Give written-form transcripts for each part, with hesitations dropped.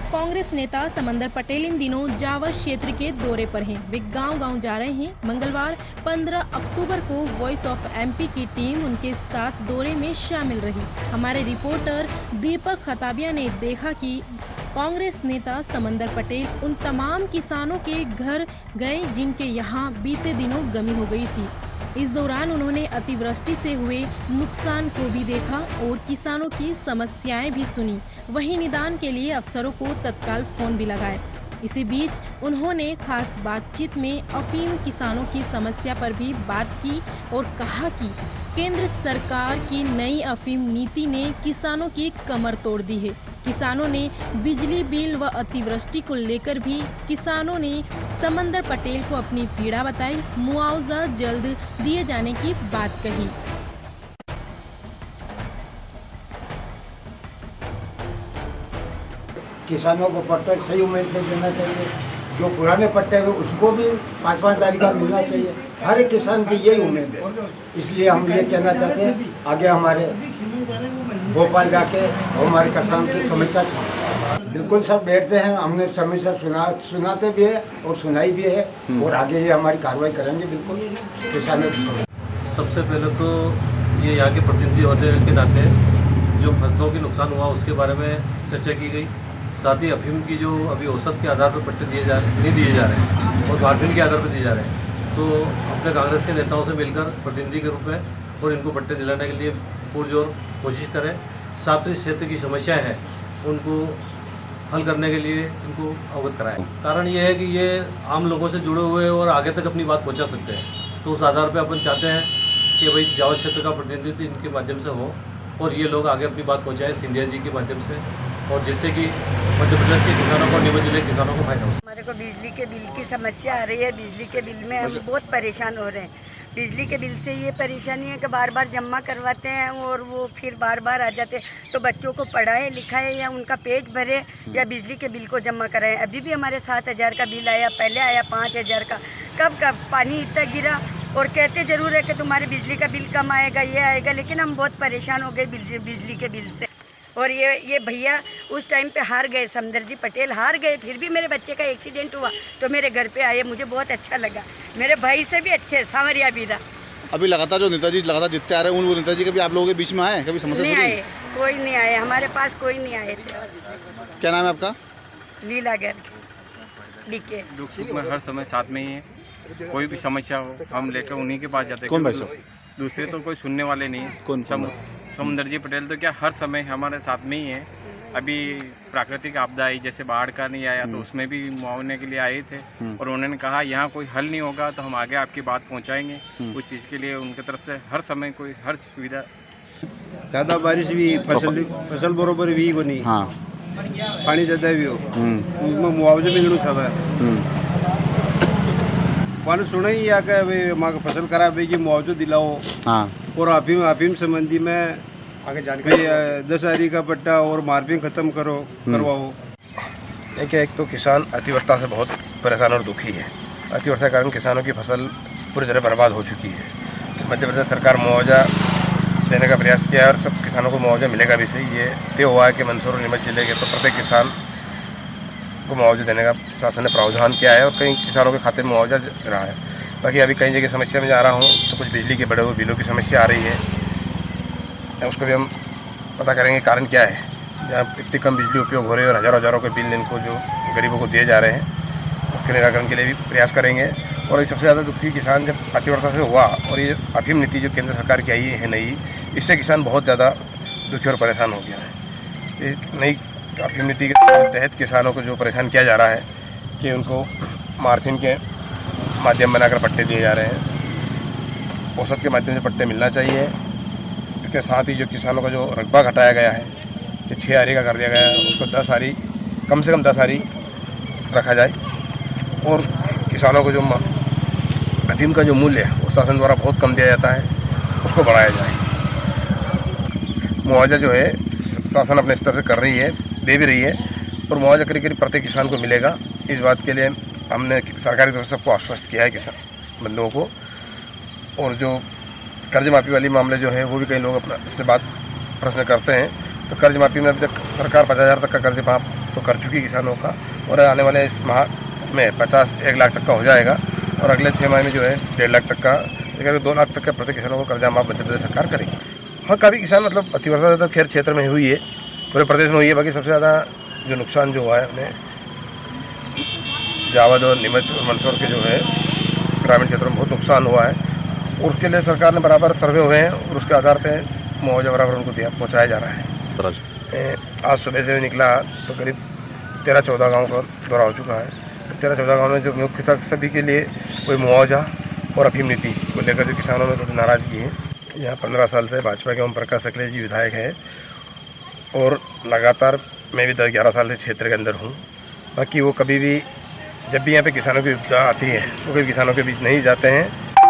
कांग्रेस नेता समंदर पटेल इन दिनों जावर क्षेत्र के दौरे पर हैं। वे गांव-गांव जा रहे हैं। मंगलवार 15 अक्टूबर को वॉइस ऑफ एमपी की टीम उनके साथ दौरे में शामिल रही। हमारे रिपोर्टर दीपक खताबिया ने देखा कि कांग्रेस नेता समंदर पटेल उन तमाम किसानों के घर गए जिनके यहाँ बीते दिनों गमी हो गई थी। इस दौरान उन्होंने अतिवृष्टि से हुए नुकसान को भी देखा और किसानों की समस्याएं भी सुनी। वहीं निदान के लिए अफसरों को तत्काल फोन भी लगाए। इसी बीच उन्होंने खास बातचीत में अफीम किसानों की समस्या पर भी बात की और कहा कि केंद्र सरकार की नई अफीम नीति ने किसानों की कमर तोड़ दी है। किसानों ने बिजली बिल व अतिवृष्टि को लेकर भी किसानों ने समंदर पटेल को अपनी पीड़ा बताई। मुआवजा जल्द दिए जाने की बात कही। किसानों को पट्टा सही उम्मीद से देना चाहिए। जो पुराने पट्टे हैं उसको भी 5-5 तारीख का मिलना चाहिए। हर एक किसान की यही उम्मीद है। इसलिए हम ये कहना चाहते हैं आगे हमारे भोपाल जाके हमारे किसान की समस्या बिल्कुल सब बैठते हैं। हमने समस्या सुनाते भी है और सुनाई भी है और आगे ये हमारी कार्रवाई करेंगे बिल्कुल किसानों की। सबसे पहले तो ये यहाँ के प्रतिनिधि होने के नाते जो फसलों के नुकसान हुआ उसके बारे में चर्चा की गई। साथ ही अफीम की जो अभी औसत के आधार पर पट्टे नहीं दिए जा रहे हैं और मार्जिन के आधार पर दिए जा रहे हैं, तो अपने कांग्रेस के नेताओं से मिलकर प्रतिनिधि के रूप में और इनको पट्टे दिलाने के लिए पुरजोर कोशिश करें। साथ ही क्षेत्र की समस्याएं हैं उनको हल करने के लिए इनको अवगत कराएं। कारण ये है कि ये आम लोगों से जुड़े हुए और आगे तक अपनी बात पहुँचा सकते हैं। तो उस आधार पर अपन चाहते हैं कि भाई जावर क्षेत्र का प्रतिनिधित्व इनके माध्यम से हो और ये लोग आगे अपनी बात पहुँचाएं सिंधिया जी के माध्यम से, और जिससे कि मध्य प्रदेश के किसानों को, नीमच जिले के किसानों को फायदा हो। हमारे को बिजली के बिल की समस्या आ रही है। बिजली के बिल में हम बहुत परेशान हो रहे हैं। बिजली के बिल से ये परेशानी है कि बार बार जमा करवाते हैं और वो फिर बार बार आ जाते हैं। तो बच्चों को पढ़ाए लिखाए या उनका पेट भरे या बिजली के बिल को जमा कराएं। अभी भी हमारे 7,000 का बिल आया, पहले आया 5,000 का। कब पानी इतना गिरा और कहते ज़रूर है कि तुम्हारे बिजली का बिल कम आएगा, ये आएगा, लेकिन हम बहुत परेशान हो गए बिजली के बिल से। और ये भैया उस टाइम पे हार गए, समंदर जी पटेल हार गए। फिर भी मेरे बच्चे का एक्सीडेंट हुआ तो मेरे घर पे आए, मुझे बहुत अच्छा लगा। मेरे भाई से भी अच्छे सांवरिया भी था। अभी लगातार जो नेताजी लगातार जीतते आ रहे हैं, उन वो नेताजी कभी आप लोगों के बीच में आए, कभी समस्या नहीं आए, कोई नहीं आए, हमारे पास कोई नहीं आए थे। क्या नाम है आपका? लीला गर्ग डीके। दुख सुख में हर समय साथ में ही है। कोई भी समस्या हो हम लेकर उन्हीं के पास जाते हैं। कौन भाई साहब? दूसरे तो कोई सुनने वाले नहीं। कौन? समंदर जी पटेल तो क्या हर समय हमारे साथ में ही है। अभी प्राकृतिक आपदा आई, जैसे बाढ़ का नहीं आया तो उसमें भी मुआवने के लिए आए थे और उन्होंने कहा यहाँ कोई हल नहीं होगा तो हम आगे आपकी बात पहुँचाएंगे। उस चीज़ के लिए उनकी तरफ से हर समय कोई हर सुविधा। ज़्यादा बारिश भी फसल बरोबर भी कोनी, हाँ पानी ज़्यादा भी हो उसमें मुआवजा मिलना चाहिए। पानी सुना ही या कि फसल खराब है कि मुआवजा दिलाओ। हाँ और अफीम संबंधी में आगे जानकारी 10,000 का पट्टा और मार्जिन खत्म करवाओ। देखिए, एक तो किसान अतिवर्षा से बहुत परेशान और दुखी है। अतिवर्षा के कारण किसानों की फसल पूरी तरह बर्बाद हो चुकी है। मध्य प्रदेश सरकार मुआवजा देने का प्रयास किया है और सब किसानों को मुआवजा मिलेगा भी सही। ये तय हुआ है कि मंदसौर और नीमच जिले के तो प्रत्येक किसान को मुआवजा देने का शासन ने प्रावधान किया है और कई किसानों के खाते में मुआवजा रहा है। बाकी अभी कई जगह समस्या में जा रहा हूँ तो कुछ बिजली के बड़े हुए बिलों की समस्या आ रही है, उसको भी हम पता करेंगे कारण क्या है। जहाँ इतनी कम बिजली उपयोग हो रही है और हज़ारों के बिल इनको जो गरीबों को दिए जा रहे हैं उसके निराकरण के लिए भी प्रयास करेंगे। और सबसे ज़्यादा दुखी किसान जब अतिवर्षा से हुआ और ये अफीम नीति जो केंद्र सरकार की आई है नई, इससे किसान बहुत ज़्यादा दुखी और परेशान हो गया है। नई अफीम नीति के तहत किसानों को जो परेशान किया जा रहा है कि उनको मार्जिन के माध्यम बनाकर पट्टे दिए जा रहे हैं। औसत के माध्यम से पट्टे मिलना चाहिए। इसके साथ ही जो किसानों का जो रकबा घटाया गया है कि 6 आरी का कर दिया गया है, उसको 10 आरी, कम से कम 10 आरी रखा जाए। और किसानों को जो अफीम का जो मूल्य है वो शासन द्वारा बहुत कम दिया जाता है, उसको बढ़ाया जाए। मुआवजा जो है शासन अपने स्तर से कर रही है, दे भी रही है और मुआवजा करीब प्रत्येक किसान को मिलेगा। इस बात के लिए हमने सरकारी तरफ से सबको आश्वस्त किया है किसान बंधुओं को। और जो कर्ज माफी वाली मामले जो है वो भी कई लोग अपना से बात प्रश्न करते हैं तो कर्ज माफी में अभी तक सरकार 50,000 तक का कर्ज माफ तो कर चुकी किसानों का, और आने वाले इस माह में 1 लाख तक का हो जाएगा, और अगले 6 माह में जो है 1.5 लाख तक का, लेकिन 2 लाख तक का प्रति किसानों को कर्जा माफ मध्य प्रदेश सरकार करेगी। हाँ, काफ़ी किसान मतलब अतिवर्षा ज़्यादा खैर क्षेत्र में हुई है, पूरे प्रदेश में हुई है। बाकी सबसे ज़्यादा जो नुकसान जो हुआ है उन्हें जावद और नीमच और मंदसौर के जो है ग्रामीण क्षेत्रों में बहुत नुकसान हुआ है, और उसके लिए सरकार ने बराबर सर्वे हुए हैं और उसके आधार पर मुआवजा बराबर उनको दिया पहुँचाया जा रहा है। आज सुबह से निकला तो करीब 13-14 गाँव का दौरा हो चुका है। 13-14 गाँव में जो मुख्य था सभी के लिए कोई मुआवजा और अफीम नीति को लेकर जो किसानों में थोड़ी नाराज़गी है। यहाँ 15 साल से भाजपा के ओम प्रकाश अखिलेश जी विधायक है, और लगातार मैं भी 10-11 साल से क्षेत्र के अंदर हूँ। बाकी वो कभी भी जब भी यहाँ पे किसानों की विपदा आती है वो कभी किसानों के बीच नहीं जाते हैं,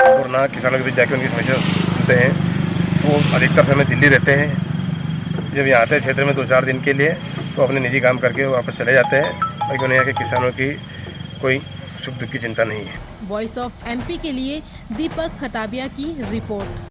और ना किसानों के बीच जाकर उनकी समस्या सुनते हैं। वो अधिकतर समय दिल्ली रहते हैं। जब यहाँ आते हैं क्षेत्र में 2-4 दिन के लिए तो अपने निजी काम करके वापस चले जाते हैं। बाकी उन्हें यहाँ के किसानों की कोई सुख दुख की चिंता नहीं है। वॉइस ऑफ एमपी के लिए दीपक खताबिया की रिपोर्ट।